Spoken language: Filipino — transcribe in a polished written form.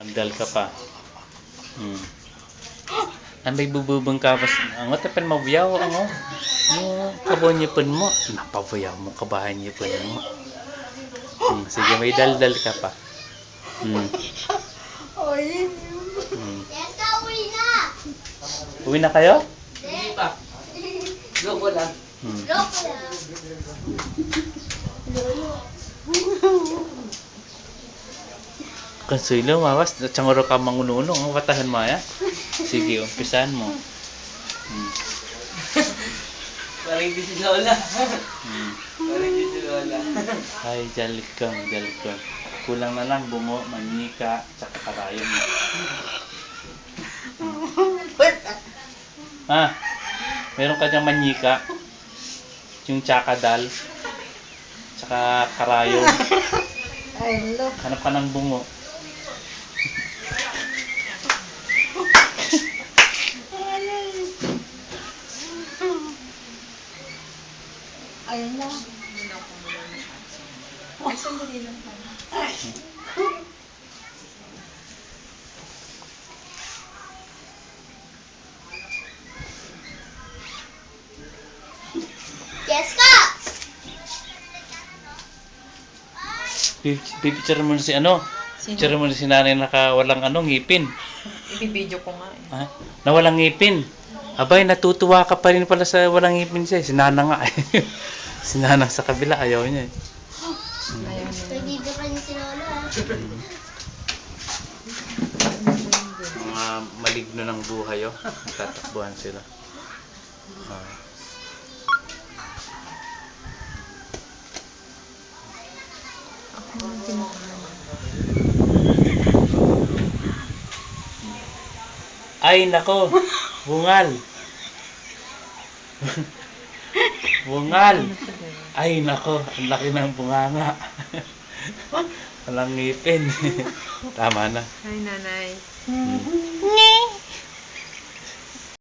Andal ka pa. Ang may bububang ka pa. Ang otapan mabuyaw. Yung kabonyipon mo. Napabuyaw mo kabahanyipon mo. Sige, may daldal ka pa. Oy. Jessica, uwi na! Uwi na kayo? Hindi pa. Loko lang. Loko lang. Consuelo, mawas. Tsanguro ka mangununo. Ang watahan mo ya. Sige, umpisahan mo. Parang hindi si Lola. Parang hindi si Lola. Ay, jalikang. Kulang na lang bungo, manika, tsaka karayom mo. Meron ka dyan manika, yung tsakadal, tsaka karayom. Ay, look. Hanap ka ng bungo. Ayun lang. Ay, sandali lang pa. Jessica! Pipicture mo na si Picture mo na si nanay walang ngipin. Ibibidyo ko nga eh. Ha? Na walang ngipin. Abay, natutuwa ka pa rin pala sa walang ngipin siya. Si Nana nga eh. Si Nana sa kabila, ayaw niya eh. Ayaw niya. Nagdito ka niya si Lola. Mga maligno ng buhay oh. Tatakbuhan sila. Ay, nako. Bungal. Bungal. Ay, nako. Ang laki ng bunganga. Walang ngipin. Tama na. Hi, nanay.